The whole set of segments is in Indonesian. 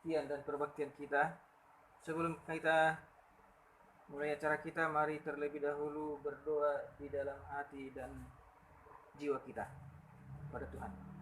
perhatian dan perbaktian kita. Sebelum kita mulai acara kita, mari terlebih dahulu berdoa di dalam hati dan jiwa kita pada Tuhan.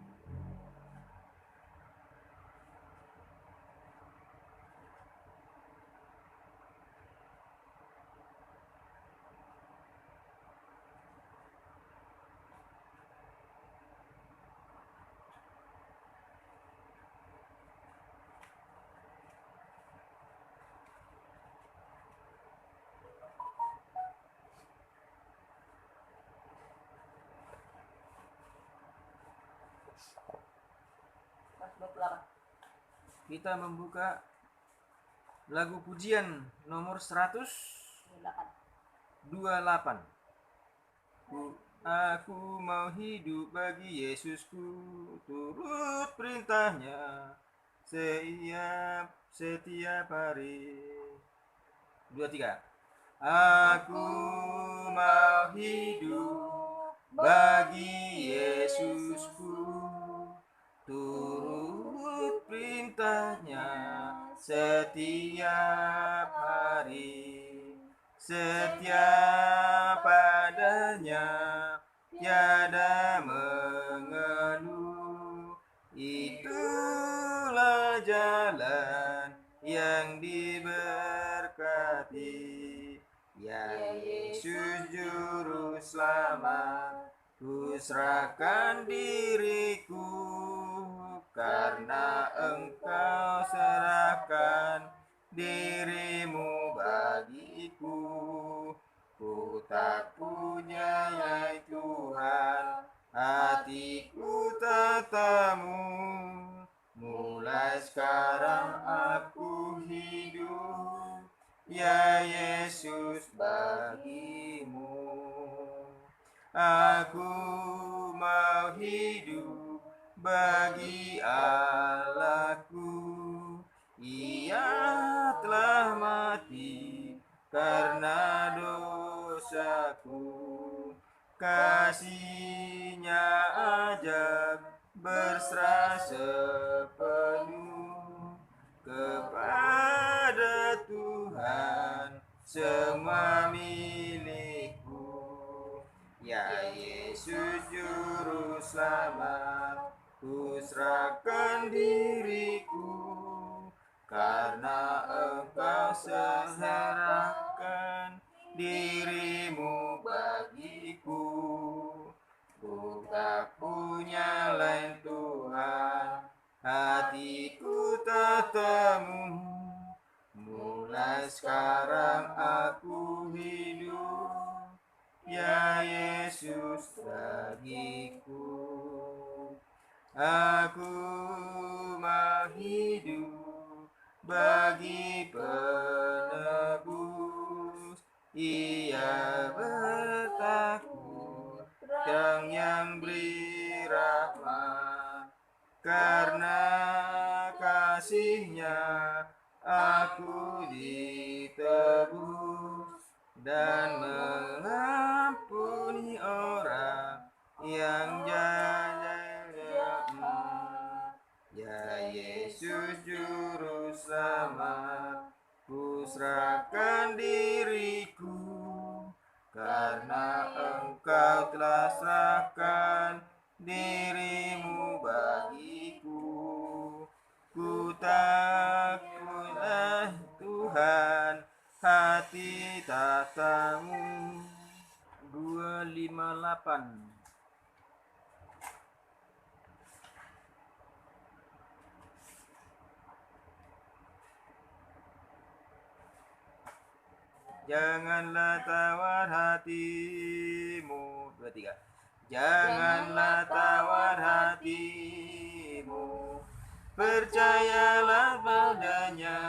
Kita membuka lagu pujian nomor 128. Aku mau hidup bagi Yesusku, turut perintahnya setiap hari. 2, 3. Aku mau hidup bagi Yesusku, turut perintahnya setiap hari. Setiap padanya tiada mengeluh, itulah jalan yang diberkati. Ya Yesus juru selamat, ku serahkan diriku, karena Engkau serahkan dirimu bagiku. Ku tak punya ya Tuhan, hatiku tatamu. Mulai sekarang aku hidup, ya Yesus, bagimu. Aku mau hidup bagi Allahku. Ia telah mati karena dosaku. Kasih-Nya ajak berserah sepenuh kepada Tuhan, semua milikku. Ya Yesus juru selamat, ku serahkan diriku, karena Engkau serahkan dirimu bagiku. Ku tak punya lain Tuhan, hatiku tatamu. Mulai sekarang aku hidup, ya Yesus, bagiku. Aku mau hidup bagi penebus, Ia bertakut Sang yang beri rahmat. Karena kasih-Nya aku ditebus dan mengampuni orang yang jahat. Ya Yesus juru selamat, ku serahkan diriku, karena Engkau telah serahkan dirimu bagiku. Ku takutlah Tuhan, hati tatamu. 258. Janganlah tawar hatimu. 2, 3. Janganlah tawar hatimu, percayalah padanya,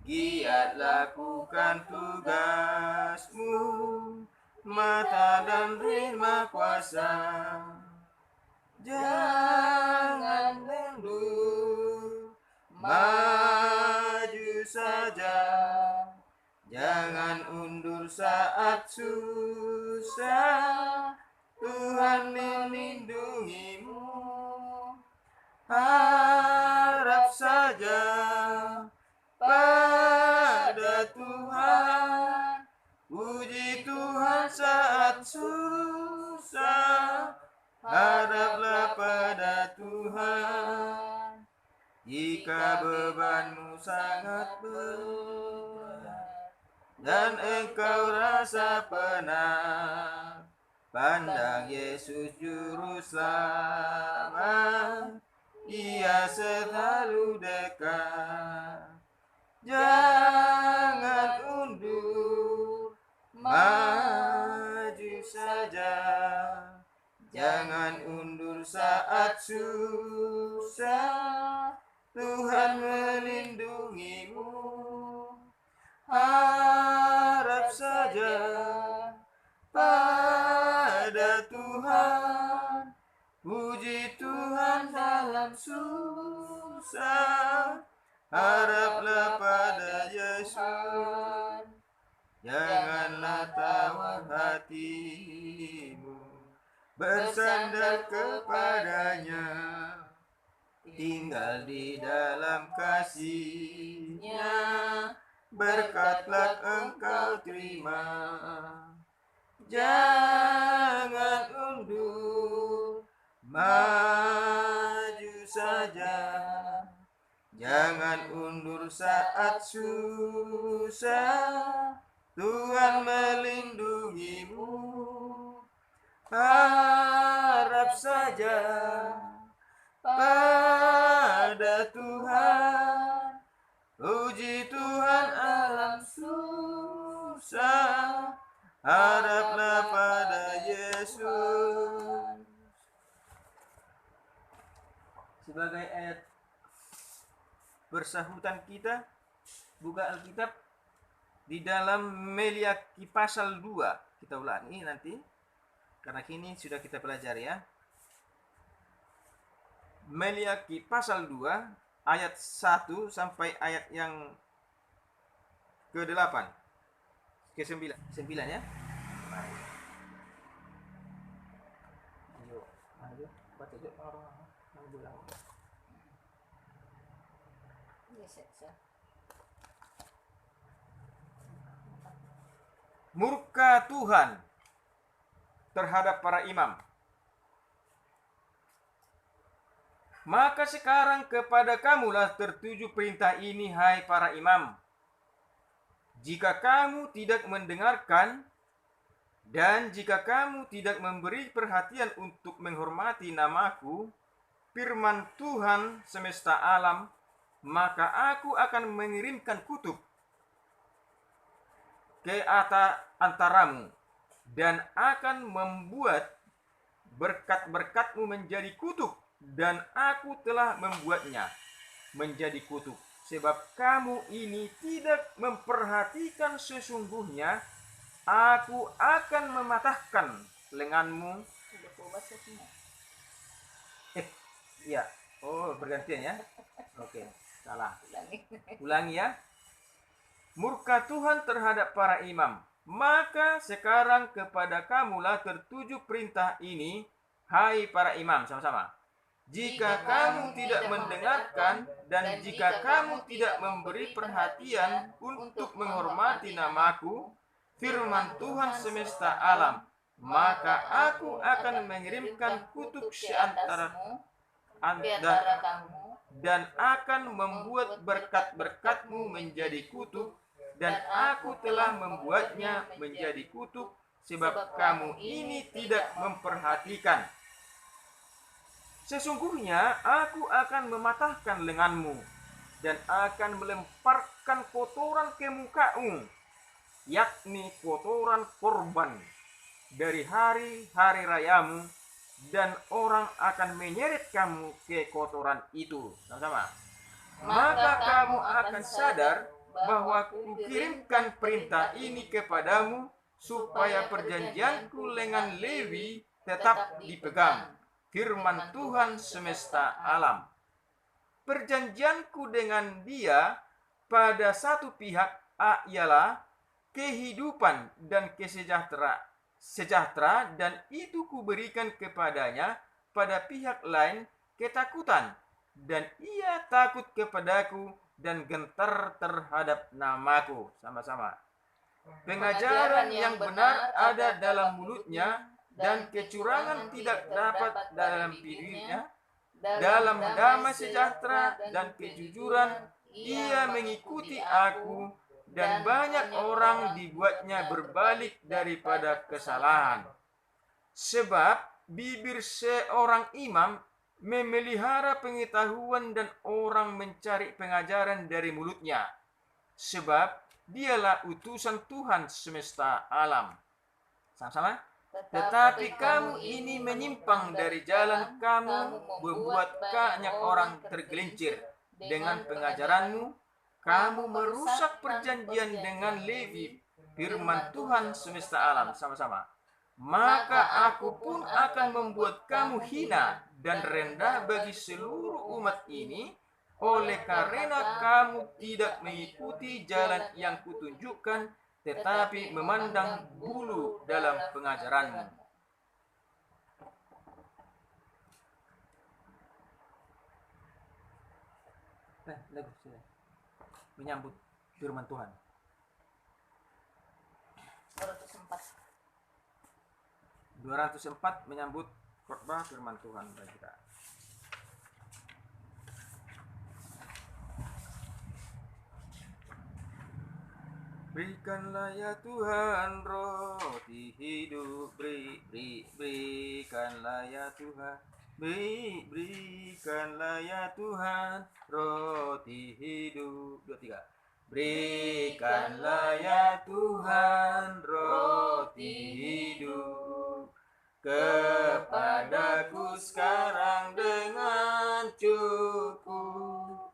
giat lakukan tugasmu, mata dan rima kuasa. Jangan mundur, maju saja. Jangan undur saat susah, Tuhan melindungimu. Harap saja pada Tuhan, puji Tuhan saat susah, haraplah pada Tuhan. Jika bebanmu sangat berat dan engkau rasa penat, pandang Yesus Juru Selamat, Dia selalu dekat. Jangan undur, maju saja. Jangan undur saat susah, Tuhan melindungimu. Harap saja pada Tuhan, puji Tuhan dalam susah, haraplah pada Yesus. Janganlah tawar hatimu, bersandar kepadanya, tinggal di dalam kasih-Nya, berkatlah engkau terima. Jangan undur, maju saja. Jangan undur saat susah, Tuhan melindungimu. Harap saja pada Tuhan, puji Tuhan alam susah, haraplah pada Yesus. Sebagai ayat bersahutan kita, buka Alkitab di dalam Meliaki pasal 2. Kita ulangi nanti, karena kini sudah kita pelajari ya. Meliaki pasal 2 ayat 1 sampai ayat yang ke-8. Ke-9 ya. Ayo, baca yuk orang bilang. Murka Tuhan terhadap para imam. Maka sekarang kepada kamulah tertuju perintah ini, hai para imam. Jika kamu tidak mendengarkan dan jika kamu tidak memberi perhatian untuk menghormati namaku, firman Tuhan semesta alam, maka aku akan mengirimkan kutuk ke antaramu dan akan membuat berkat-berkatmu menjadi kutuk, dan aku telah membuatnya menjadi kutuk, sebab kamu ini tidak memperhatikan. Sesungguhnya aku akan mematahkan lenganmu. Ya, bergantian ya. Oke, salah. Ulangi ya. Murka Tuhan terhadap para imam. Maka sekarang kepada kamulah tertuju perintah ini, hai para imam. Sama-sama. Jika kamu tidak mendengarkan dan jika kamu tidak memberi perhatian untuk menghormati namaku, firman Tuhan semesta alam, maka aku akan mengirimkan kutuk seantaramu dan akan membuat berkat-berkatmu menjadi kutuk, dan aku telah membuatnya menjadi kutuk, sebab kamu ini tidak memperhatikan. Sesungguhnya aku akan mematahkan lenganmu dan akan melemparkan kotoran ke mukamu, yakni kotoran korban dari hari-hari rayamu, dan orang akan menyeret kamu ke kotoran itu. Sama-sama. Maka kamu akan sadar bahwa kukirimkan perintah ini kepadamu, supaya perjanjianku dengan Lewi tetap dipegang. Firman Tuhan semesta alam. Perjanjianku dengan dia pada satu pihak ialah kehidupan dan sejahtera, dan itu kuberikan kepadanya pada pihak lain ketakutan dan ia takut kepadaku dan gentar terhadap namaku. Sama-sama. Pengajaran yang benar ada dalam mulutnya, dan kecurangan tidak dapat dalam bibirnya. Dalam damai sejahtera dan kejujuran ia mengikuti aku, dan banyak orang dibuatnya berbalik daripada kesalahan. Sebab bibir seorang imam memelihara pengetahuan, dan orang mencari pengajaran dari mulutnya. Sebab dialah utusan Tuhan semesta alam. Sama-sama. Tetapi kamu ini menyimpang dari jalan, kamu membuat banyak orang tergelincir. Dengan pengajaranmu, kamu merusak perjanjian dengan Levi, firman Tuhan semesta alam. Sama-sama. Maka aku pun akan membuat kamu hina dan rendah bagi seluruh umat ini, oleh karena kamu tidak mengikuti jalan yang kutunjukkan, tetapi memandang bulu dalam pengajaranmu. Menyambut firman Tuhan. 204 menyambut khotbah firman Tuhan bagi kita. Berikanlah ya Tuhan roti hidup, berikanlah ya Tuhan, berikanlah ya Tuhan roti hidup. 2, 3. Berikanlah ya Tuhan roti hidup kepadaku sekarang dengan cukup.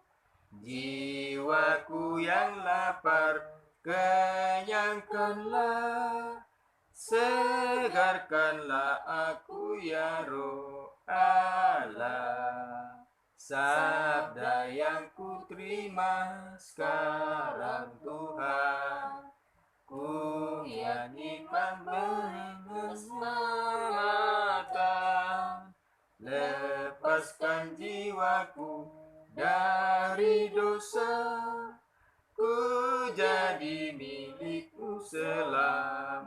Jiwaku yang lapar kenyangkanlah, segarkanlah aku ya Roh Allah. Sabda yang ku terima sekarang Tuhan, ku nyanyikan penyelamatan. Lepaskan jiwaku dari dosa, ku jadi milikmu selamanya.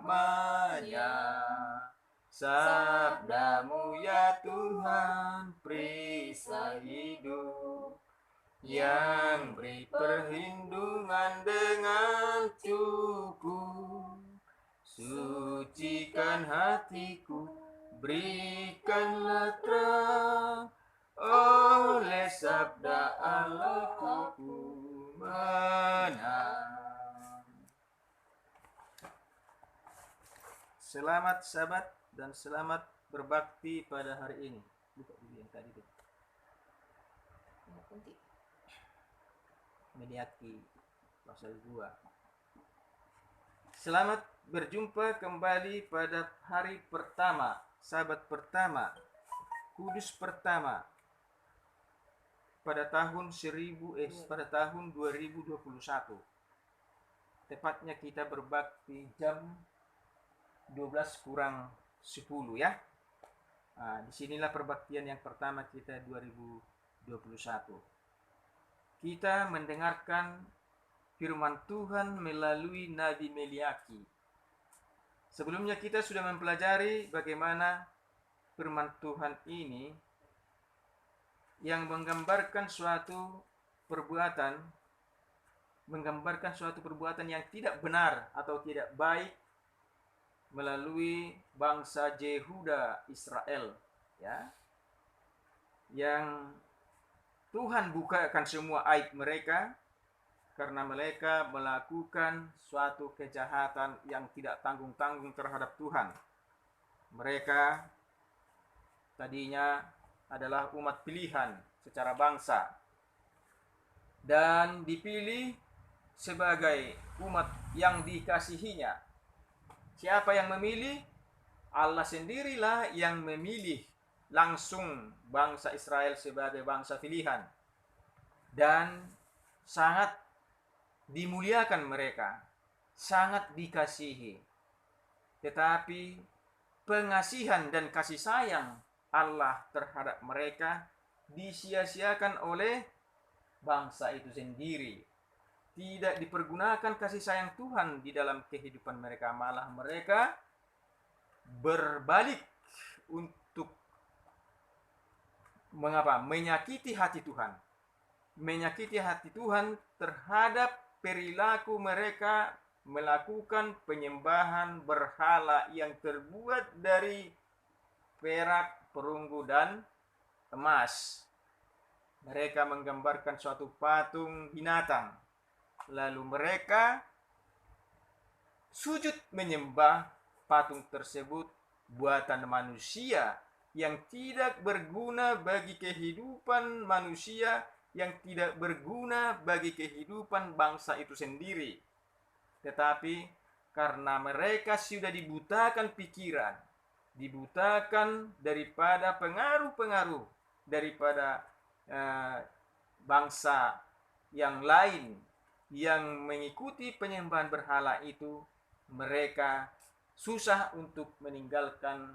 Sabdamu ya Tuhan perisai hidup, yang beri perlindungan dengan cukup. Sucikan hatiku, berikanlah terang, oleh sabda Allahku menang. Selamat Sabat dan selamat berbakti pada hari ini. Buka dulu yang tadi tuh. Mediaki pasal 2. Selamat berjumpa kembali pada hari pertama, Sabat pertama, Kudus pertama pada tahun 2021. Tepatnya kita berbakti jam 12 kurang 10 ya. Nah, disinilah perbaktian yang pertama kita 2021. Kita mendengarkan firman Tuhan melalui Nabi Meliaki. Sebelumnya kita sudah mempelajari bagaimana firman Tuhan ini yang menggambarkan suatu perbuatan yang tidak benar atau tidak baik melalui bangsa Yehuda Israel, ya, yang Tuhan bukakan semua aib mereka karena mereka melakukan suatu kejahatan yang tidak tanggung-tanggung terhadap Tuhan. Mereka tadinya adalah umat pilihan secara bangsa dan dipilih sebagai umat yang dikasihinya. Siapa yang memilih? Allah sendirilah yang memilih langsung bangsa Israel sebagai bangsa pilihan. Dan sangat dimuliakan mereka, sangat dikasihi. Tetapi pengasihan dan kasih sayang Allah terhadap mereka disia-siakan oleh bangsa itu sendiri. Tidak dipergunakan kasih sayang Tuhan di dalam kehidupan mereka, malah mereka berbalik untuk menyakiti hati Tuhan. Menyakiti hati Tuhan terhadap perilaku mereka melakukan penyembahan berhala yang terbuat dari perak, perunggu, dan emas. Mereka menggambarkan suatu patung binatang. Lalu mereka sujud menyembah patung tersebut buatan manusia yang tidak berguna bagi kehidupan manusia, yang tidak berguna bagi kehidupan bangsa itu sendiri. Tetapi karena mereka sudah dibutakan pikiran, dibutakan daripada pengaruh-pengaruh daripada bangsa yang lain yang mengikuti penyembahan berhala itu, mereka susah untuk meninggalkan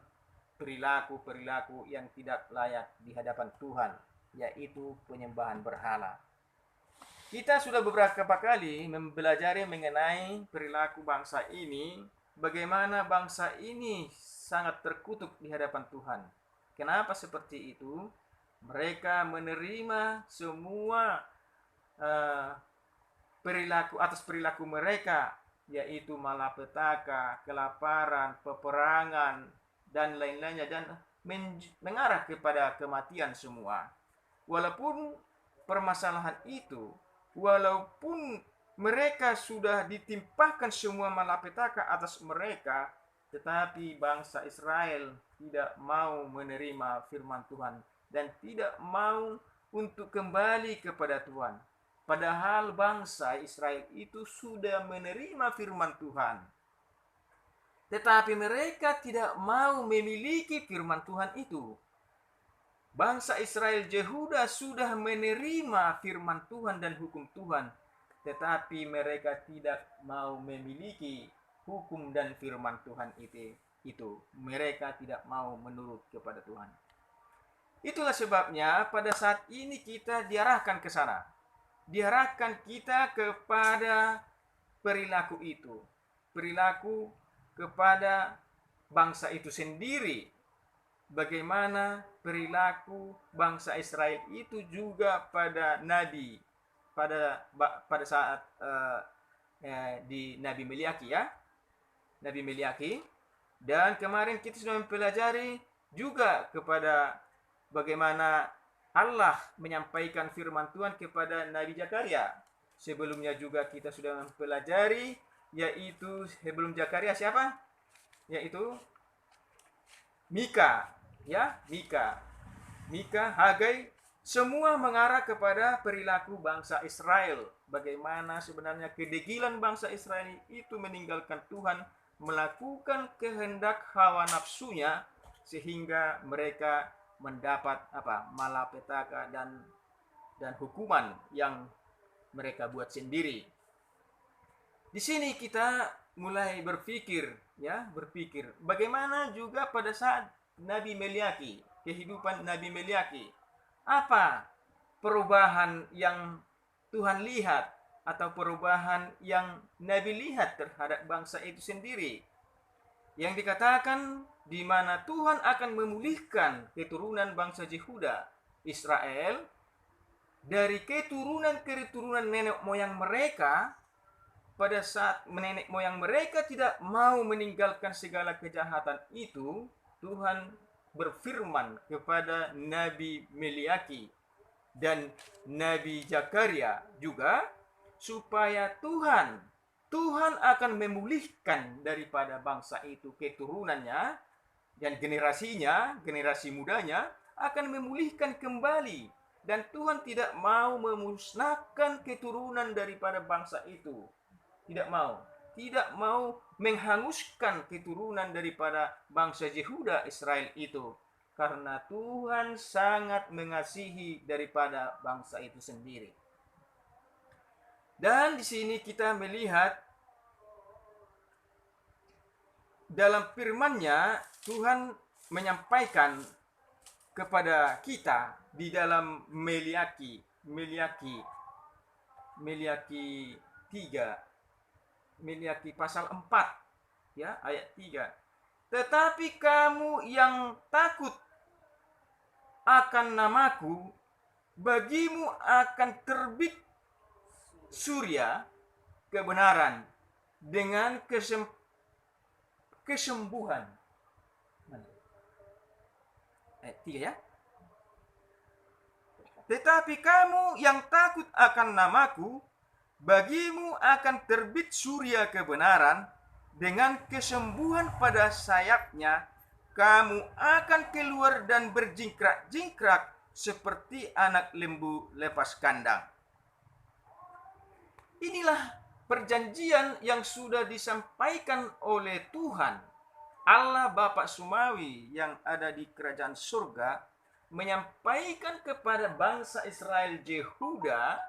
perilaku-perilaku yang tidak layak di hadapan Tuhan, yaitu penyembahan berhala. Kita sudah beberapa kali mempelajari mengenai perilaku bangsa ini, bagaimana bangsa ini sangat terkutuk di hadapan Tuhan. Kenapa seperti itu? Mereka menerima semua perilaku mereka, yaitu malapetaka, kelaparan, peperangan, dan lain-lainnya, dan mengarah kepada kematian semua. Walaupun permasalahan itu, walaupun mereka sudah ditimpakan semua malapetaka atas mereka, tetapi bangsa Israel tidak mau menerima firman Tuhan dan tidak mau untuk kembali kepada Tuhan. Padahal bangsa Israel itu sudah menerima firman Tuhan. Tetapi mereka tidak mau memiliki firman Tuhan itu. Bangsa Israel Yehuda sudah menerima firman Tuhan dan hukum Tuhan. Tetapi mereka tidak mau memiliki hukum dan firman Tuhan itu. Mereka tidak mau menurut kepada Tuhan. Itulah sebabnya pada saat ini kita diarahkan ke sana. Diarahkan kita kepada perilaku itu, perilaku kepada bangsa itu sendiri. Bagaimana perilaku bangsa Israel itu juga pada Nabi, pada saat di Nabi Meliaki, ya, Nabi Meliaki. Dan kemarin kita sudah mempelajari juga kepada bagaimana Allah menyampaikan firman Tuhan kepada Nabi Zakaria. Sebelumnya juga kita sudah mempelajari, yaitu sebelum Zakaria siapa? Yaitu Mika, ya, Mika, Hagai, semua mengarah kepada perilaku bangsa Israel. Bagaimana sebenarnya kedegilan bangsa Israel itu meninggalkan Tuhan, melakukan kehendak hawa nafsunya, sehingga mereka mendapat malapetaka dan hukuman yang mereka buat sendiri. Di sini kita mulai berpikir bagaimana juga pada saat Nabi Meliaki, kehidupan Nabi Meliaki. Apa perubahan yang Tuhan lihat atau perubahan yang Nabi lihat terhadap bangsa itu sendiri? Yang dikatakan di mana Tuhan akan memulihkan keturunan bangsa Yehuda, Israel, dari keturunan nenek moyang mereka. Pada saat nenek moyang mereka tidak mau meninggalkan segala kejahatan itu, Tuhan berfirman kepada Nabi Meliaki dan Nabi Zakaria juga, supaya Tuhan akan memulihkan daripada bangsa itu keturunannya dan generasinya, generasi mudanya akan memulihkan kembali. Dan Tuhan tidak mau memusnahkan keturunan daripada bangsa itu. Tidak mau menghanguskan keturunan daripada bangsa Yehuda Israel itu. Karena Tuhan sangat mengasihi daripada bangsa itu sendiri. Dan di sini kita melihat dalam firman-Nya Tuhan menyampaikan kepada kita di dalam Meliaki 3, Meliaki pasal 4 ya, ayat 3. Tetapi kamu yang takut akan namaku, bagimu akan terbit surya kebenaran dengan kesembuhan. Ayat 3 ya. Tetapi kamu yang takut akan namaku, bagimu akan terbit surya kebenaran dengan kesembuhan pada sayapnya. Kamu akan keluar dan berjingkrak-jingkrak seperti anak lembu lepas kandang. Inilah perjanjian yang sudah disampaikan oleh Tuhan Allah Bapa Surgawi yang ada di kerajaan surga, menyampaikan kepada bangsa Israel Yehuda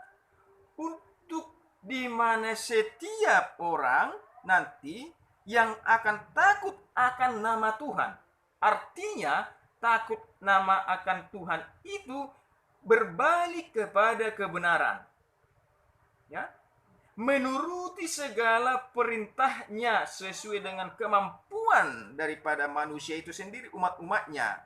untuk di mana setiap orang nanti yang akan takut akan nama Tuhan. Artinya takut nama akan Tuhan itu berbalik kepada kebenaran. Ya, menuruti segala perintahnya sesuai dengan kemampuan daripada manusia itu sendiri, umat-umatnya.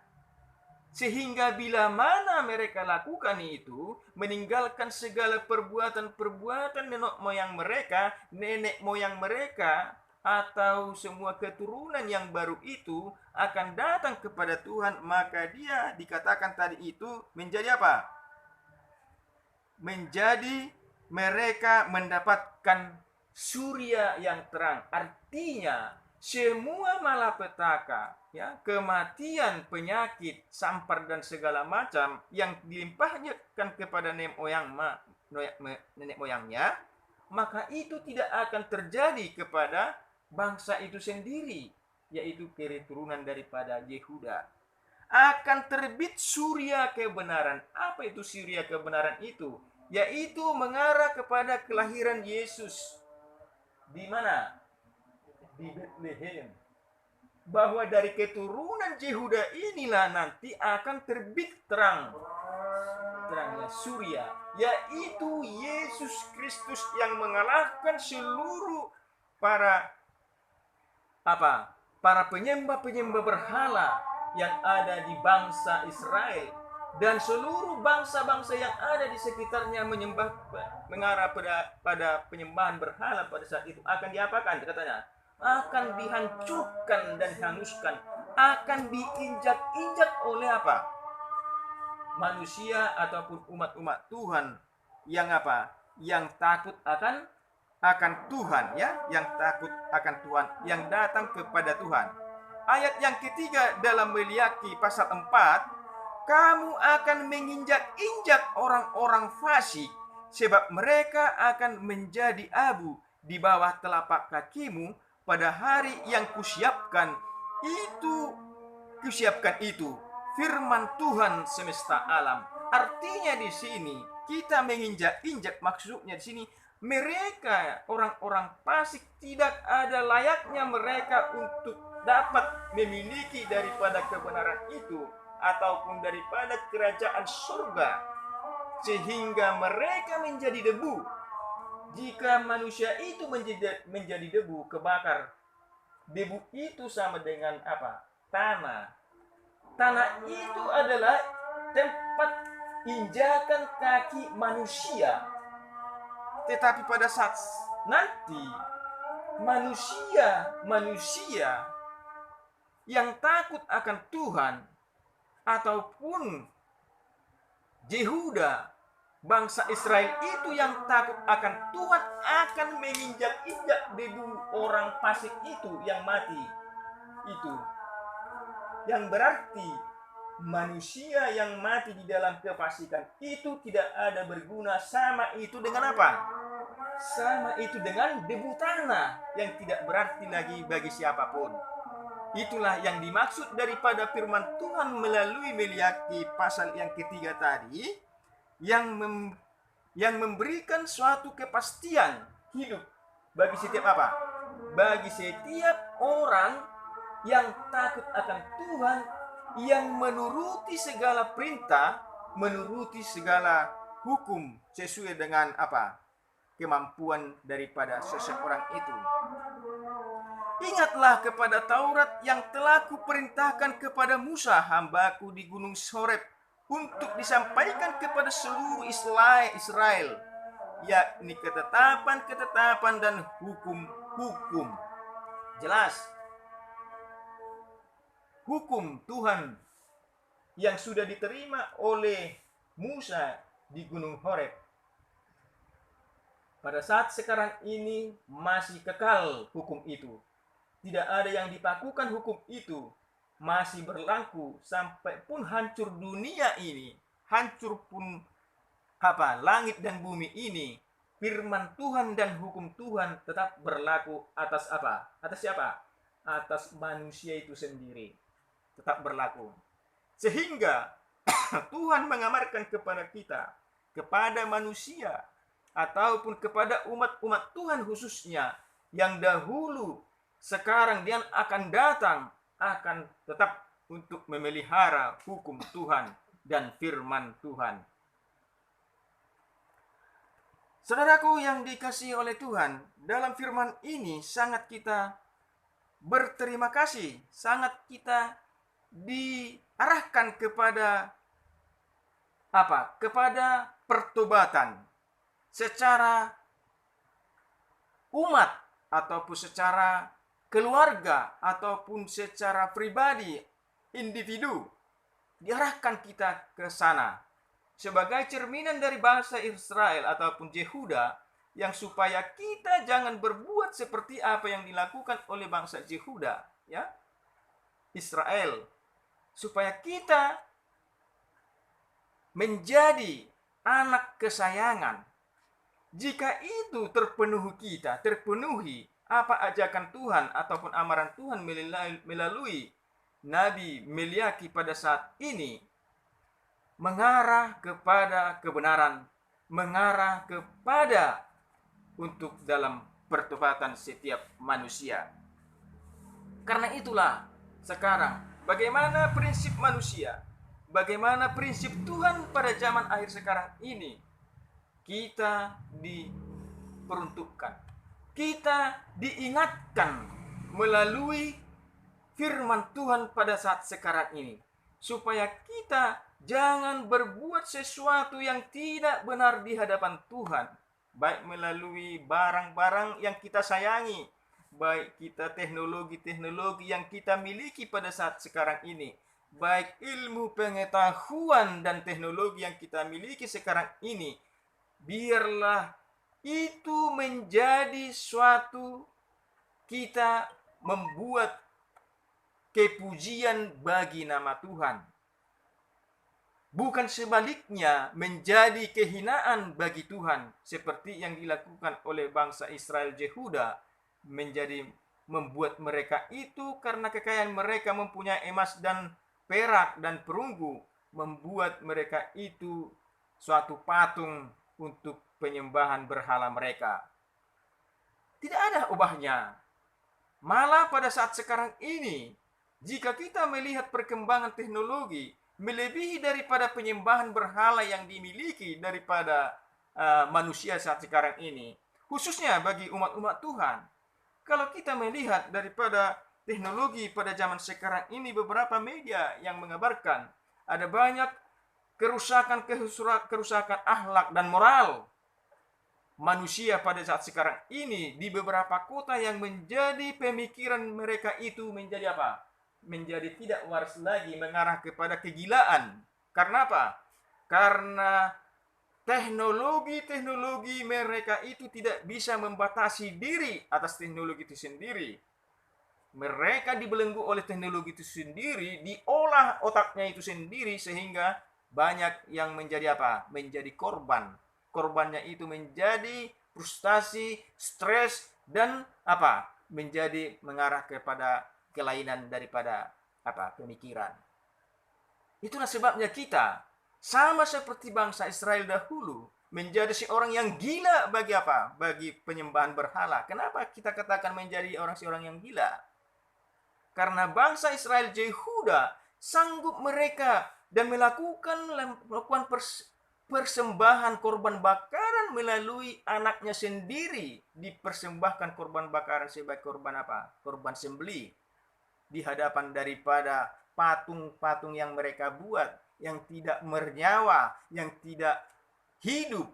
Sehingga bila mana mereka lakukan itu, meninggalkan segala perbuatan-perbuatan nenek moyang mereka, atau semua keturunan yang baru itu akan datang kepada Tuhan, maka dia dikatakan tadi itu menjadi apa? Menjadi mereka mendapatkan surya yang terang. Artinya semua malapetaka, ya, kematian, penyakit, sampar dan segala macam yang dilimpahkan kepada nenek moyangnya, maka itu tidak akan terjadi kepada bangsa itu sendiri, yaitu keturunan daripada Yehuda. Akan terbit surya kebenaran. Apa itu surya kebenaran itu? Yaitu mengarah kepada kelahiran Yesus. Di mana? Di Betlehem. Bahwa dari keturunan Yehuda inilah nanti akan terbit terangnya surya, yaitu Yesus Kristus yang mengalahkan seluruh para penyembah berhala yang ada di bangsa Israel, dan seluruh bangsa-bangsa yang ada di sekitarnya mengarah pada penyembahan berhala pada saat itu akan diapakan? Katanya akan dihancurkan dan dihanguskan, akan diinjak-injak oleh apa? Manusia ataupun umat-umat Tuhan yang apa? Yang takut akan Tuhan, ya, yang takut akan Tuhan, yang datang kepada Tuhan. Ayat yang ketiga dalam Meliaki pasal 4, kamu akan menginjak-injak orang-orang fasik, sebab mereka akan menjadi abu di bawah telapak kakimu pada hari yang kusiapkan itu, firman Tuhan semesta alam. Artinya di sini kita menginjak-injak, maksudnya di sini mereka orang-orang fasik tidak ada layaknya mereka untuk dapat memiliki daripada kebenaran itu ataupun daripada kerajaan surga, sehingga mereka menjadi debu. Jika manusia itu menjadi debu, kebakar, debu itu sama dengan apa? Tanah itu adalah tempat injakan kaki manusia. Tetapi pada saat nanti manusia yang takut akan Tuhan ataupun Yehuda, bangsa Israel itu yang takut akan Tuhan, akan menginjak-injak debu orang fasik itu yang mati itu. Yang berarti manusia yang mati di dalam kefasikan itu tidak ada berguna, sama itu dengan apa? Sama itu dengan debu tanah yang tidak berarti lagi bagi siapapun. Itulah yang dimaksud daripada firman Tuhan melalui Meliaki pasal yang ketiga tadi, yang memberikan suatu kepastian hidup bagi setiap apa? Bagi setiap orang yang takut akan Tuhan, yang menuruti segala perintah, menuruti segala hukum sesuai dengan apa? Kemampuan daripada seseorang itu. Ingatlah kepada Taurat yang telah kuperintahkan kepada Musa hambaku di gunung Horeb untuk disampaikan kepada seluruh Israel, yakni ketetapan-ketetapan dan hukum-hukum. Jelas, hukum Tuhan yang sudah diterima oleh Musa di gunung Horeb pada saat sekarang ini masih kekal hukum itu. Tidak ada yang dipakukan hukum itu, masih berlaku sampai pun hancur dunia ini, hancur pun langit dan bumi ini, firman Tuhan dan hukum Tuhan tetap berlaku atas apa? Atas siapa? Atas manusia itu sendiri. Tetap berlaku. Sehingga Tuhan mengamarkan kepada kita, kepada manusia, ataupun kepada umat-umat Tuhan khususnya, yang dahulu, sekarang dan akan datang, akan tetap untuk memelihara hukum Tuhan dan firman Tuhan. Saudaraku yang dikasihi oleh Tuhan, dalam firman ini sangat kita berterima kasih, sangat kita diarahkan kepada apa? Kepada pertobatan secara umat ataupun secara keluarga ataupun secara pribadi, individu, diarahkan kita ke sana sebagai cerminan dari bangsa Israel ataupun Yehuda, yang supaya kita jangan berbuat seperti apa yang dilakukan oleh bangsa Yehuda, ya, Israel, supaya kita menjadi anak kesayangan. Jika itu terpenuhi apa ajakan Tuhan ataupun amaran Tuhan melalui Nabi Meliaki pada saat ini, mengarah kepada kebenaran, mengarah kepada untuk dalam pertobatan setiap manusia. Karena itulah sekarang bagaimana prinsip manusia, bagaimana prinsip Tuhan pada zaman akhir sekarang ini, kita diperuntukkan, kita diingatkan melalui firman Tuhan pada saat sekarang ini, supaya kita jangan berbuat sesuatu yang tidak benar di hadapan Tuhan, baik melalui barang-barang yang kita sayangi, baik kita teknologi-teknologi yang kita miliki pada saat sekarang ini, baik ilmu pengetahuan dan teknologi yang kita miliki sekarang ini, biarlah itu menjadi suatu kita membuat kepujian bagi nama Tuhan, bukan sebaliknya menjadi kehinaan bagi Tuhan, seperti yang dilakukan oleh bangsa Israel Yehuda, menjadi membuat mereka itu karena kekayaan mereka mempunyai emas dan perak dan perunggu, membuat mereka itu suatu patung untuk penyembahan berhala mereka. Tidak ada ubahnya. Malah pada saat sekarang ini, jika kita melihat perkembangan teknologi melebihi daripada penyembahan berhala yang dimiliki daripada manusia saat sekarang ini, khususnya bagi umat-umat Tuhan. Kalau kita melihat daripada teknologi pada zaman sekarang ini, beberapa media yang mengabarkan ada banyak kerusakan akhlak dan moral manusia pada saat sekarang ini di beberapa kota, yang menjadi pemikiran mereka itu menjadi apa? Menjadi tidak waras lagi, mengarah kepada kegilaan. Karena apa? Karena teknologi mereka itu tidak bisa membatasi diri atas teknologi itu sendiri. Mereka dibelenggu oleh teknologi itu sendiri, diolah otaknya itu sendiri, sehingga banyak yang menjadi apa? Menjadi korban. Korbannya itu menjadi frustasi, stres, dan apa? Menjadi mengarah kepada kelainan daripada apa? Pemikiran. Itulah sebabnya kita sama seperti bangsa Israel dahulu menjadi seorang yang gila bagi apa? Bagi penyembahan berhala. Kenapa kita katakan menjadi seorang yang gila? Karena bangsa Israel Yehuda sanggup mereka dan melakukan persembahan korban bakaran melalui anaknya sendiri, dipersembahkan korban bakaran sebagai korban apa? Korban sembelih di hadapan daripada patung-patung yang mereka buat, yang tidak bernyawa, yang tidak hidup.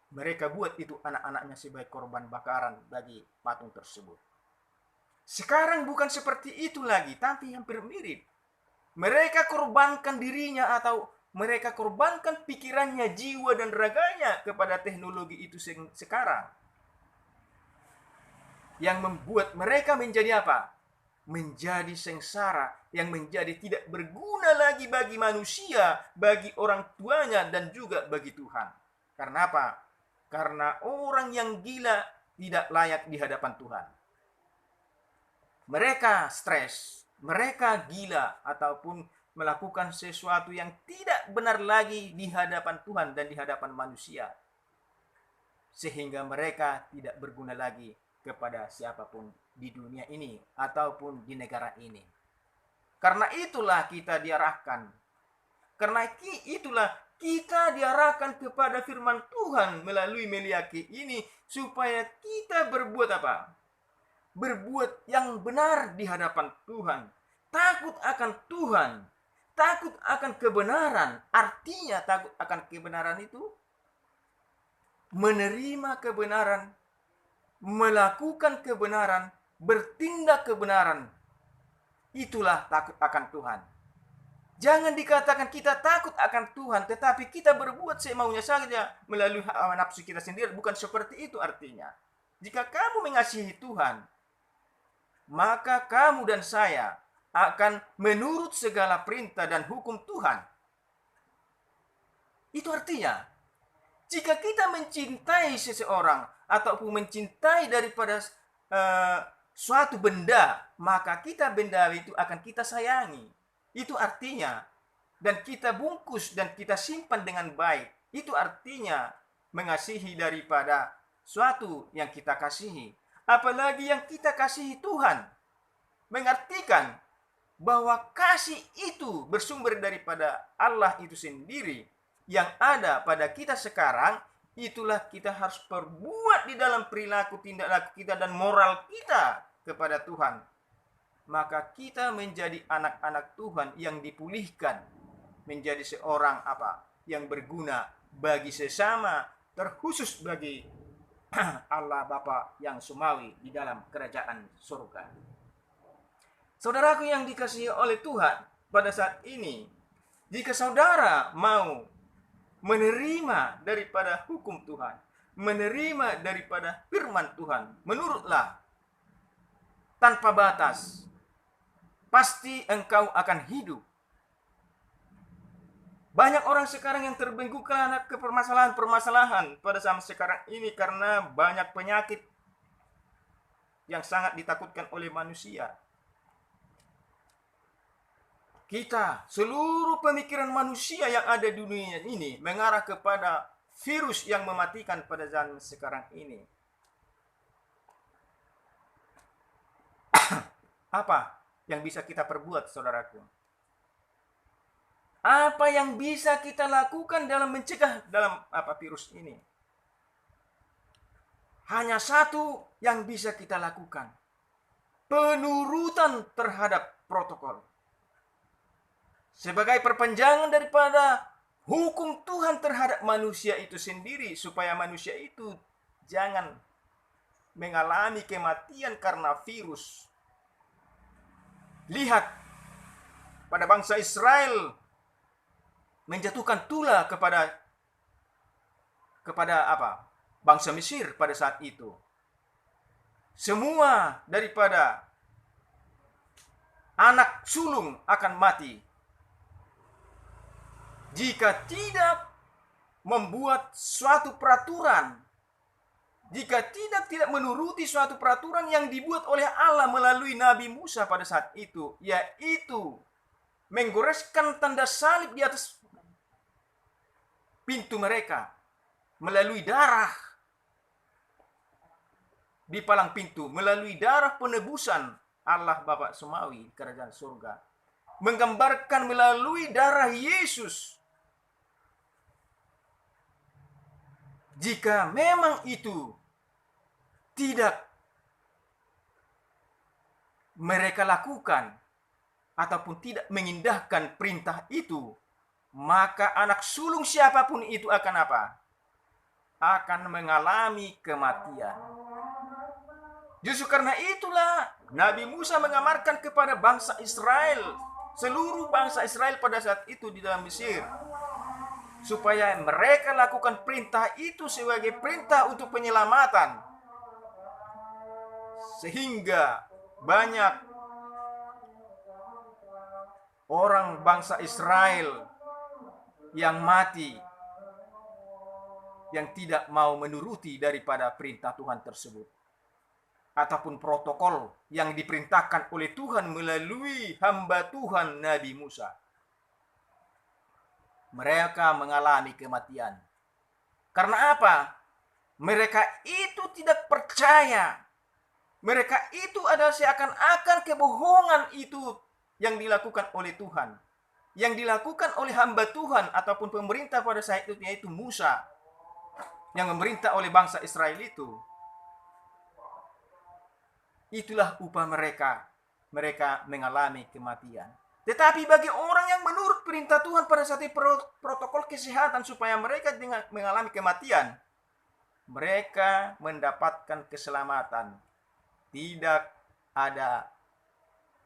Mereka buat itu anak-anaknya sebagai korban bakaran bagi patung tersebut. Sekarang bukan seperti itu lagi, tapi hampir mirip. Mereka korbankan dirinya atau mereka korbankan pikirannya, jiwa dan raganya kepada teknologi itu sekarang. Yang membuat mereka menjadi apa? Menjadi sengsara, yang menjadi tidak berguna lagi bagi manusia, bagi orang tuanya dan juga bagi Tuhan. Karena apa? Karena orang yang gila tidak layak di hadapan Tuhan. Mereka stres, mereka gila ataupun melakukan sesuatu yang tidak benar lagi di hadapan Tuhan dan di hadapan manusia. Sehingga mereka tidak berguna lagi kepada siapapun di dunia ini ataupun di negara ini. Karena itulah kita diarahkan. Karena itulah kita diarahkan kepada firman Tuhan melalui Meliaki ini supaya kita berbuat apa? Berbuat yang benar di hadapan Tuhan. Takut akan Tuhan. Takut akan kebenaran. Artinya takut akan kebenaran itu menerima kebenaran, melakukan kebenaran, bertindak kebenaran. Itulah takut akan Tuhan. Jangan dikatakan kita takut akan Tuhan, tetapi kita berbuat semaunya saja melalui hawa nafsu kita sendiri. Bukan seperti itu artinya. Jika kamu mengasihi Tuhan, maka kamu dan saya akan menurut segala perintah dan hukum Tuhan. Itu artinya, jika kita mencintai seseorang ataupun mencintai daripada suatu benda, maka benda itu akan kita sayangi. Itu artinya, dan kita bungkus dan kita simpan dengan baik. Itu artinya mengasihi daripada suatu yang kita kasihi. Apalagi yang kita kasihi Tuhan. Mengartikan bahwa kasih itu bersumber daripada Allah itu sendiri. Yang ada pada kita sekarang, itulah kita harus perbuat di dalam perilaku, tindak laku kita dan moral kita kepada Tuhan. Maka kita menjadi anak-anak Tuhan yang dipulihkan. Menjadi seorang apa? Yang berguna bagi sesama, terkhusus bagi Allah Bapa yang Semawi di dalam kerajaan surga. Saudaraku yang dikasihi oleh Tuhan, pada saat ini, jika saudara mau menerima daripada hukum Tuhan, menerima daripada firman Tuhan, menurutlah tanpa batas, pasti engkau akan hidup. Banyak orang sekarang yang terbelenggu ke permasalahan-permasalahan pada zaman sekarang ini karena banyak penyakit yang sangat ditakutkan oleh manusia. Kita, seluruh pemikiran manusia yang ada di dunia ini mengarah kepada virus yang mematikan pada zaman sekarang ini. Apa yang bisa kita perbuat, saudaraku? Apa yang bisa kita lakukan dalam mencegah virus ini? Hanya satu yang bisa kita lakukan. Penurutan terhadap protokol. Sebagai perpanjangan daripada hukum Tuhan terhadap manusia itu sendiri, supaya manusia itu jangan mengalami kematian karena virus. Lihat, pada bangsa Israel menjatuhkan tula kepada bangsa Mesir pada saat itu. Semua daripada anak sulung akan mati jika tidak membuat suatu peraturan, jika tidak menuruti suatu peraturan yang dibuat oleh Allah melalui Nabi Musa pada saat itu, yaitu menggoreskan tanda salib di atas pintu mereka melalui darah di palang pintu, melalui darah penebusan Allah Bapa Semawi kerajaan surga. menggambarkan melalui darah Yesus. Jika memang itu tidak mereka lakukan ataupun tidak mengindahkan perintah itu, maka anak sulung siapapun itu akan apa? Akan mengalami kematian. Justru karena itulah Nabi Musa mengamarkan kepada bangsa Israel, seluruh bangsa Israel pada saat itu di dalam Mesir, supaya mereka lakukan perintah itu sebagai perintah untuk penyelamatan. Sehingga banyak orang bangsa Israel yang mati, yang tidak mau menuruti daripada perintah Tuhan tersebut, ataupun protokol yang diperintahkan oleh Tuhan melalui hamba Tuhan Nabi Musa. Mereka mengalami kematian. Karena apa? Mereka itu tidak percaya. Mereka itu adalah seakan-akan kebohongan itu yang dilakukan oleh Tuhan, yang dilakukan oleh hamba Tuhan ataupun pemerintah pada saat itu, yaitu Musa, yang memerintah oleh bangsa Israel itu. Itulah upah mereka. Mereka mengalami kematian. Tetapi bagi orang yang menurut perintah Tuhan pada saat itu, protokol kesehatan supaya mereka mengalami kematian, mereka mendapatkan keselamatan. Tidak ada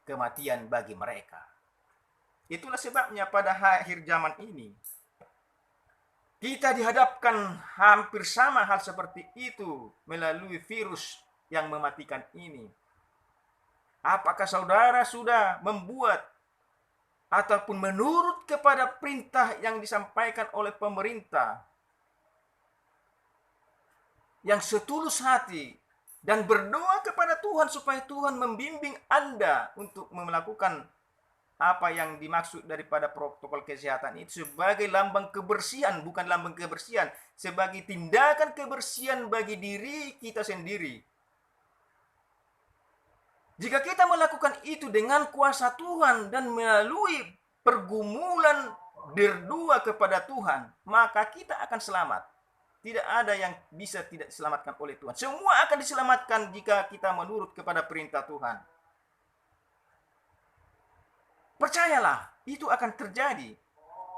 kematian bagi mereka. Itulah sebabnya pada akhir zaman ini kita dihadapkan hampir sama hal seperti itu melalui virus yang mematikan ini. Apakah saudara sudah membuat ataupun menurut kepada perintah yang disampaikan oleh pemerintah yang setulus hati dan berdoa kepada Tuhan supaya Tuhan membimbing Anda untuk melakukan apa yang dimaksud daripada protokol kesehatan itu sebagai lambang kebersihan, bukan lambang kebersihan, sebagai tindakan kebersihan bagi diri kita sendiri. Jika kita melakukan itu dengan kuasa Tuhan dan melalui pergumulan berdua kepada Tuhan, maka kita akan selamat. Tidak ada yang bisa tidak diselamatkan oleh Tuhan. Semua akan diselamatkan jika kita menurut kepada perintah Tuhan. Percayalah, itu akan terjadi.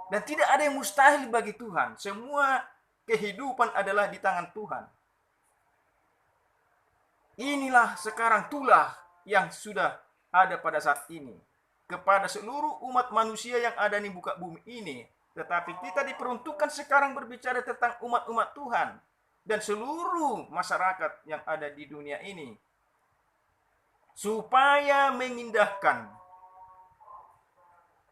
Dan tidak ada yang mustahil bagi Tuhan. Semua kehidupan adalah di tangan Tuhan. Inilah sekarang tulah yang sudah ada pada saat ini. Kepada seluruh umat manusia yang ada di muka bumi ini. Tetapi kita diperuntukkan sekarang berbicara tentang umat-umat Tuhan dan seluruh masyarakat yang ada di dunia ini, supaya mengindahkan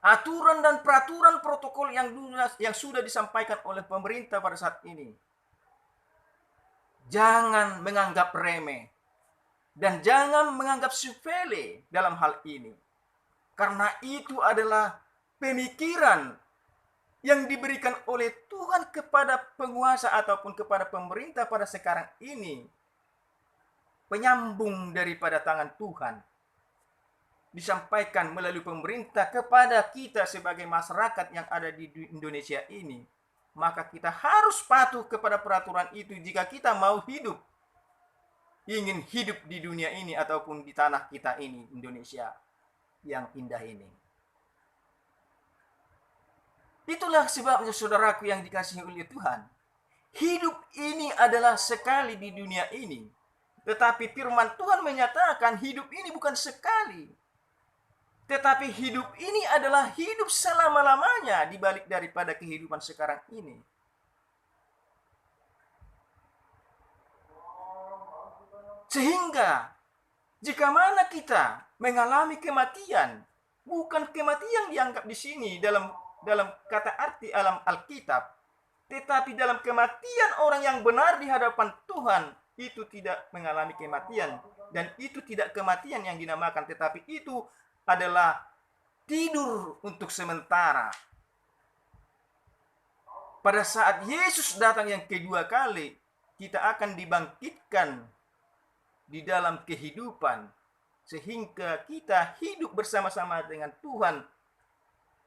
aturan dan peraturan protokol yang sudah disampaikan oleh pemerintah pada saat ini. Jangan menganggap remeh dan jangan menganggap sepele dalam hal ini, karena itu adalah pemikiran yang diberikan oleh Tuhan kepada penguasa ataupun kepada pemerintah pada sekarang ini, penyambung daripada tangan Tuhan, disampaikan melalui pemerintah kepada kita sebagai masyarakat yang ada di Indonesia ini. Maka kita harus patuh kepada peraturan itu jika kita mau hidup, ingin hidup di dunia ini ataupun di tanah kita ini, Indonesia yang indah ini. Itulah sebabnya saudaraku yang dikasihi oleh Tuhan. Hidup ini adalah sekali di dunia ini. Tetapi firman Tuhan menyatakan hidup ini bukan sekali. Tetapi hidup ini adalah hidup selama-lamanya di balik daripada kehidupan sekarang ini. Sehingga jika mana kita mengalami kematian, bukan kematian dianggap di sini dalam kata arti alam Alkitab, tetapi dalam kematian orang yang benar di hadapan Tuhan, itu tidak mengalami kematian. Dan itu tidak kematian yang dinamakan, tetapi itu adalah tidur untuk sementara. Pada saat Yesus datang yang kedua kali, kita akan dibangkitkan di dalam kehidupan, sehingga kita hidup bersama-sama dengan Tuhan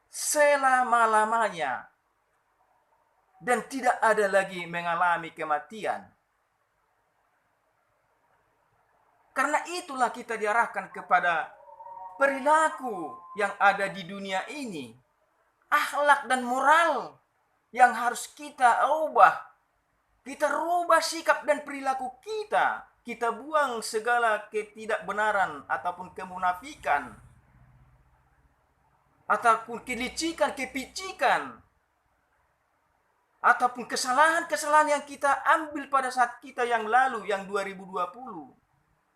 selama-lamanya dan tidak ada lagi mengalami kematian. Karena itulah kita diarahkan kepada perilaku yang ada di dunia ini, akhlak dan moral yang harus kita ubah. Kita rubah sikap dan perilaku kita. Kita buang segala ketidakbenaran ataupun kemunafikan, ataupun kelicikan, kepicikan, ataupun kesalahan-kesalahan yang kita ambil pada saat kita yang lalu, yang 2020.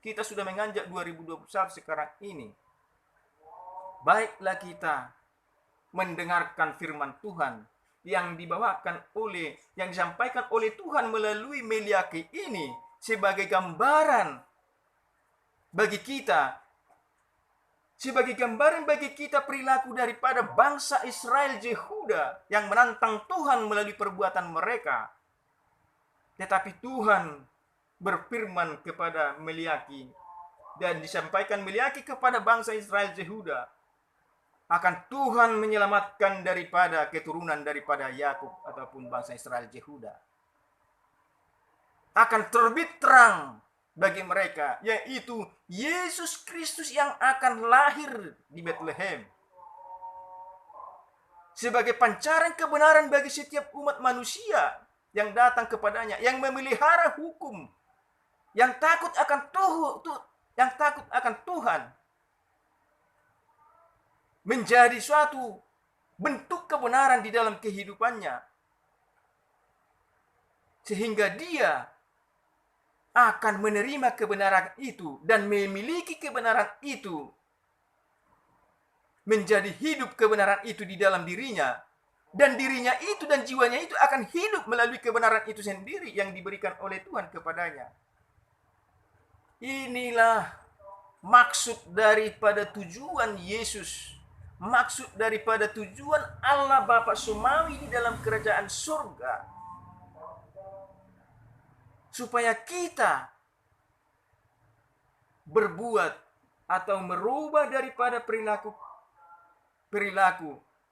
Kita sudah menganjak 2021 sekarang ini. Baiklah kita mendengarkan firman Tuhan yang disampaikan oleh Tuhan melalui Meliaki ini sebagai gambaran bagi kita, perilaku daripada bangsa Israel Yehuda yang menantang Tuhan melalui perbuatan mereka. Tetapi Tuhan berfirman kepada Meliaki dan disampaikan Meliaki kepada bangsa Israel Yehuda akan Tuhan menyelamatkan daripada keturunan daripada Yakub ataupun bangsa Israel Yehuda. Akan terbit terang bagi mereka, yaitu Yesus Kristus yang akan lahir di Bethlehem sebagai pancaran kebenaran bagi setiap umat manusia yang datang kepadanya, yang memelihara hukum, yang takut akan Tuhan, menjadi suatu bentuk kebenaran di dalam kehidupannya, sehingga dia akan menerima kebenaran itu dan memiliki kebenaran itu, menjadi hidup kebenaran itu di dalam dirinya, dan dirinya itu dan jiwanya itu akan hidup melalui kebenaran itu sendiri yang diberikan oleh Tuhan kepadanya. Inilah maksud daripada tujuan Yesus, maksud daripada tujuan Allah Bapa Surgawi di dalam kerajaan surga, supaya kita berbuat atau merubah daripada perilaku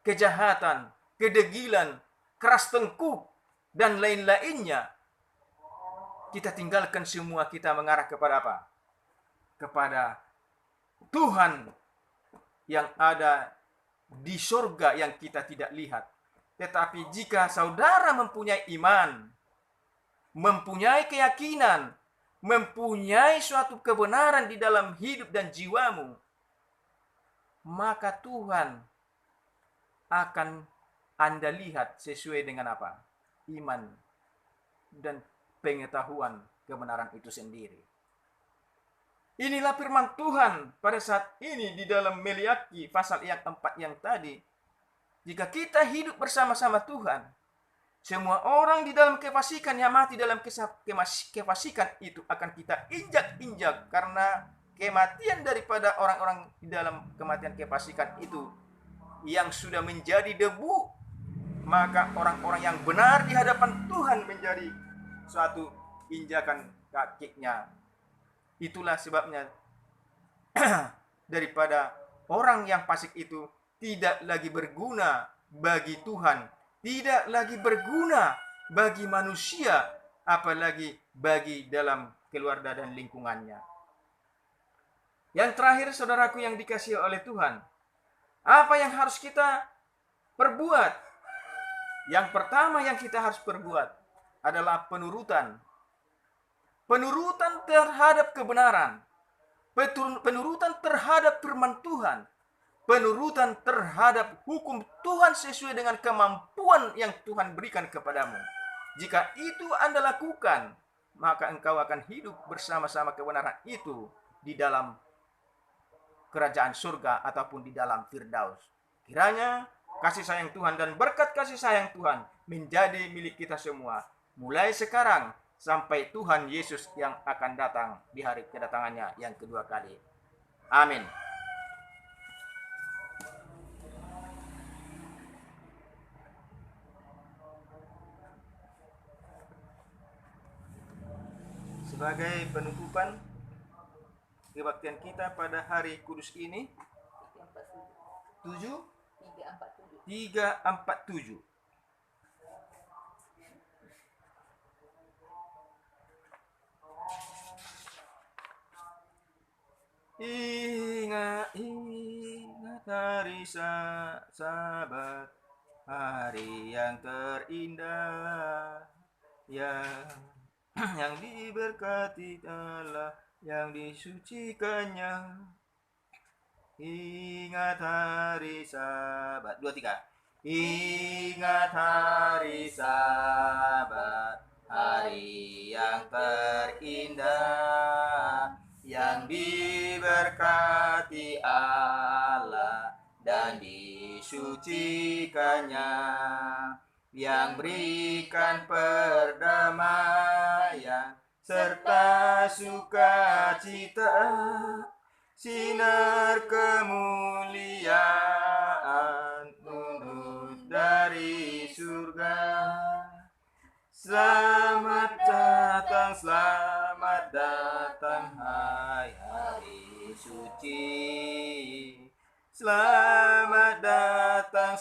kejahatan, kedegilan, keras tengkuk, dan lain-lainnya. Kita tinggalkan semua, kita mengarah kepada apa? Kepada Tuhan yang ada di surga yang kita tidak lihat. Tetapi jika saudara mempunyai iman, mempunyai keyakinan, mempunyai suatu kebenaran di dalam hidup dan jiwamu, maka Tuhan akan Anda lihat sesuai dengan apa? Iman dan pengetahuan kebenaran itu sendiri. Inilah firman Tuhan pada saat ini di dalam Meliaki pasal yang 4 yang tadi. Jika kita hidup bersama-sama Tuhan, semua orang di dalam kefasikan yang mati dalam kefasikan itu akan kita injak-injak, karena kematian daripada orang-orang di dalam kematian kefasikan itu yang sudah menjadi debu, maka orang-orang yang benar di hadapan Tuhan menjadi suatu injakan kakinya. Itulah sebabnya daripada orang yang fasik itu tidak lagi berguna bagi Tuhan, tidak lagi berguna bagi manusia, apalagi bagi dalam keluarga dan lingkungannya. Yang terakhir, saudaraku yang dikasihi oleh Tuhan, apa yang harus kita perbuat? Yang pertama yang kita harus perbuat adalah penurutan. Penurutan terhadap kebenaran. Penurutan terhadap firman Tuhan. Penurutan terhadap hukum Tuhan sesuai dengan kemampuan yang Tuhan berikan kepadamu. Jika itu Anda lakukan, maka engkau akan hidup bersama-sama kebenaran itu di dalam kerajaan surga ataupun di dalam Firdaus. Kiranya kasih sayang Tuhan dan berkat kasih sayang Tuhan menjadi milik kita semua, mulai sekarang sampai Tuhan Yesus yang akan datang di hari kedatangannya yang kedua kali. Amin. Sebagai penutupan kebaktian kita pada hari kudus ini, 7 347. Ingat hari Sabat, hari yang terindah, yang diberkati Allah, yang disucikannya. Ingat hari Sabat. 2, 3. Ingat hari Sabat, hari yang terindah, yang diberkati Allah dan disucikannya, yang berikan perdamaian serta sukacita, sinar kemuliaan turun dari surga. Selamat datang, hai hari suci. Selamat datang,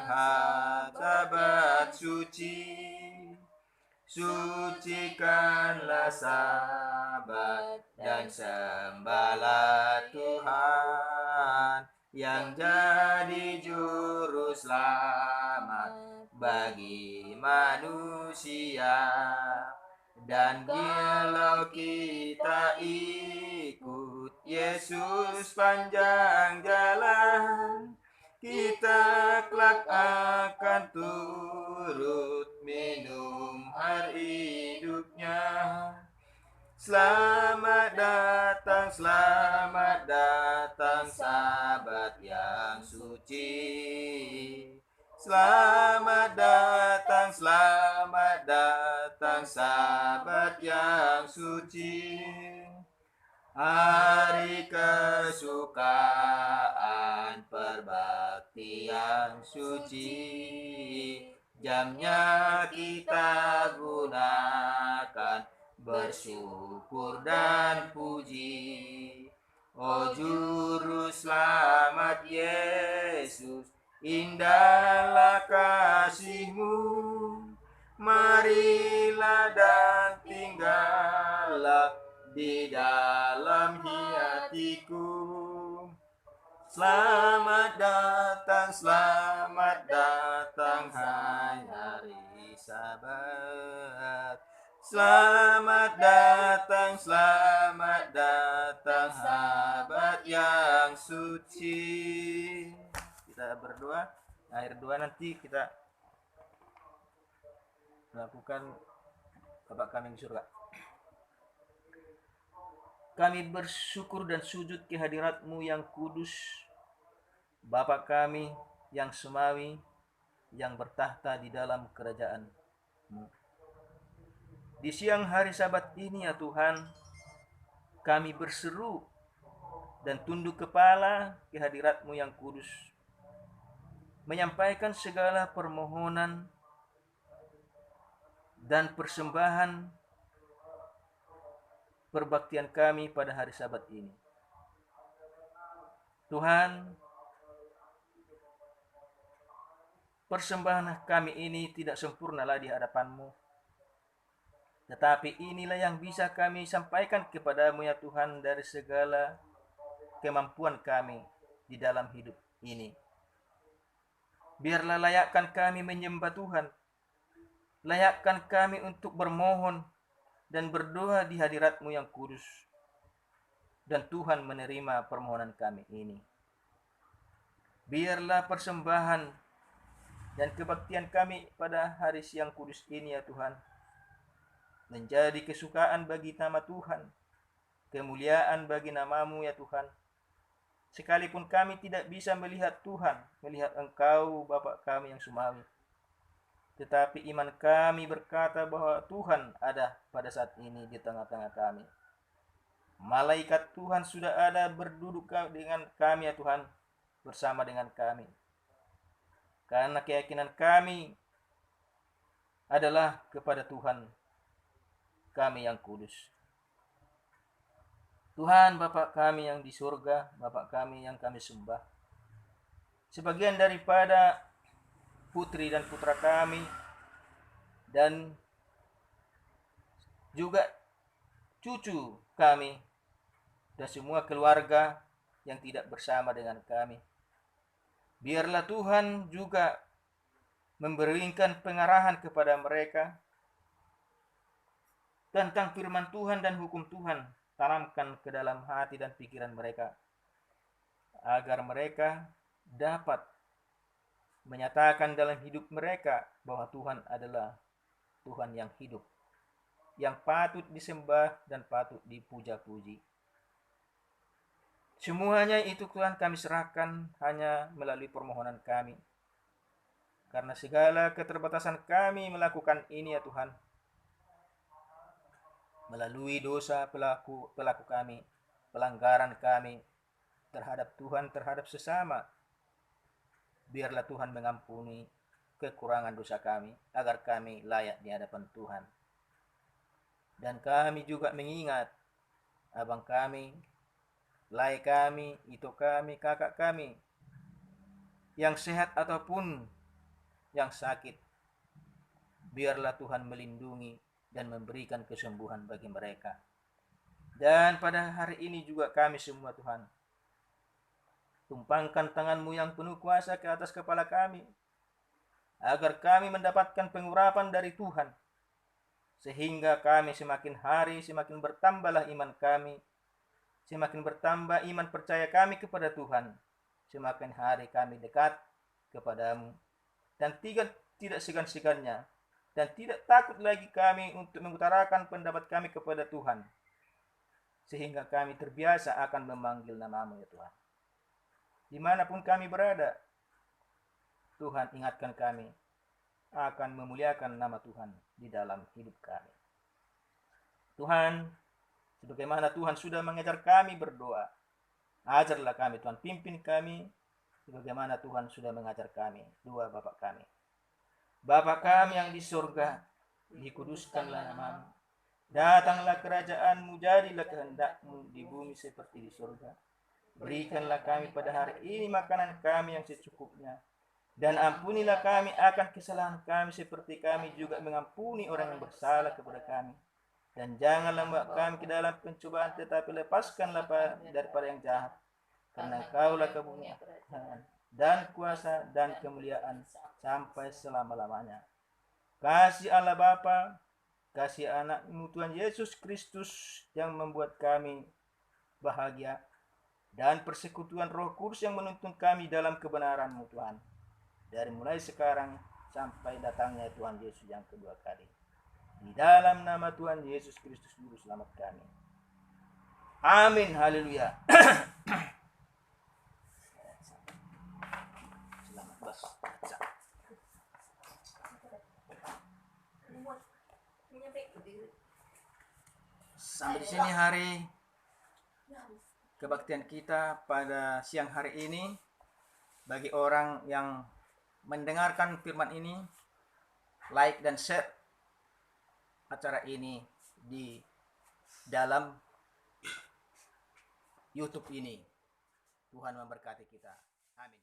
hai Sabat suci. Sucikanlah Sabat dan sembahlah Tuhan, yang jadi juru selamat bagi manusia. Dan kalau kita ikut Yesus panjang jalan, kita kelak akan turut minum air hidupnya. Selamat datang, Sabat yang suci. Selamat datang, Sabat yang suci. Hari kesukaan, perbaktian suci, jamnya kita gunakan bersyukur dan puji. Oh Juru Selamat Yesus, indahlah kasih-Mu, marilah dan tinggallah di dalam hatiku. Selamat datang, hai hari Sabat. Selamat datang, Sabat yang suci. Kita berdoa. Akhir doa nanti kita melakukan Bapa kami di surga. Kami bersyukur dan sujud ke hadirat-Mu yang kudus, Bapa kami yang semawi, yang bertahta di dalam kerajaan-Mu. Di siang hari Sabat ini ya Tuhan, kami berseru dan tunduk kepala ke hadirat-Mu yang kudus, menyampaikan segala permohonan dan persembahan perbaktian kami pada hari Sabat ini. Tuhan, persembahan kami ini tidak sempurnalah di hadapan-Mu, tetapi inilah yang bisa kami sampaikan kepada-Mu ya Tuhan dari segala kemampuan kami di dalam hidup ini. Biarlah layakkan kami menyembah Tuhan, layakkan kami untuk bermohon dan berdoa di hadirat-Mu yang kudus, dan Tuhan menerima permohonan kami ini. Biarlah persembahan dan kebaktian kami pada hari siang kudus ini ya Tuhan, menjadi kesukaan bagi nama Tuhan, kemuliaan bagi nama-Mu ya Tuhan. Sekalipun kami tidak bisa melihat Tuhan, melihat Engkau Bapa kami yang semawi, tetapi iman kami berkata bahwa Tuhan ada pada saat ini di tengah-tengah kami. Malaikat Tuhan sudah ada berduduk dengan kami ya Tuhan, bersama dengan kami. Karena keyakinan kami adalah kepada Tuhan kami yang kudus. Tuhan Bapa kami yang di surga, Bapa kami yang kami sembah, sebagian daripada putri dan putra kami, dan juga cucu kami, dan semua keluarga yang tidak bersama dengan kami. Biarlah Tuhan juga memberikan pengarahan kepada mereka tentang firman Tuhan dan hukum Tuhan. Tanamkan ke dalam hati dan pikiran mereka, agar mereka dapat menyatakan dalam hidup mereka bahwa Tuhan adalah Tuhan yang hidup, yang patut disembah dan patut dipuja-puji. Semuanya itu Tuhan kami serahkan hanya melalui permohonan kami. Karena segala keterbatasan kami melakukan ini ya Tuhan, melalui dosa pelaku kami, pelanggaran kami terhadap Tuhan, terhadap sesama. Biarlah Tuhan mengampuni kekurangan dosa kami, agar kami layak di hadapan Tuhan. Dan kami juga mengingat abang kami, lai kami, itu kami, kakak kami, yang sehat ataupun yang sakit. Biarlah Tuhan melindungi dan memberikan kesembuhan bagi mereka. Dan pada hari ini juga kami semua Tuhan, tumpangkan tangan-Mu yang penuh kuasa ke atas kepala kami, agar kami mendapatkan pengurapan dari Tuhan, sehingga kami semakin hari semakin bertambahlah iman kami, semakin bertambah iman percaya kami kepada Tuhan, semakin hari kami dekat kepadamu, dan tidak segan-segannya dan tidak takut lagi kami untuk mengutarakan pendapat kami kepada Tuhan, sehingga kami terbiasa akan memanggil nama-Mu ya Tuhan. Dimanapun kami berada, Tuhan ingatkan kami akan memuliakan nama Tuhan di dalam hidup kami. Tuhan, sebagaimana Tuhan sudah mengajar kami berdoa, ajarlah kami Tuhan, pimpin kami sebagaimana Tuhan sudah mengajar kami, doa Bapa kami. Bapa kami yang di surga, dikuduskanlah nama-Mu. Datanglah kerajaan-Mu, jadilah kehendak-Mu di bumi seperti di surga. Berikanlah kami pada hari ini makanan kami yang secukupnya, dan ampunilah kami akan kesalahan kami seperti kami juga mengampuni orang yang bersalah kepada kami. Dan janganlah membawa kami ke dalam pencobaan, tetapi lepaskanlah daripada yang jahat. Karena Engkaulah kemuliaan dan kuasa dan kemuliaan sampai selama-lamanya. Kasih Allah Bapa, kasih anak-Mu Tuhan Yesus Kristus yang membuat kami bahagia, dan persekutuan Roh Kudus yang menuntun kami dalam kebenaran-Mu Tuhan, dari mulai sekarang sampai datangnya Tuhan Yesus yang kedua kali. Di dalam nama Tuhan Yesus Kristus Juru Selamat kami. Amin. Haleluya. Selamat baca. Sampai di sini hari kebaktian kita pada siang hari ini. Bagi orang yang mendengarkan firman ini, like dan share acara ini di dalam YouTube ini. Tuhan memberkati kita. Amin.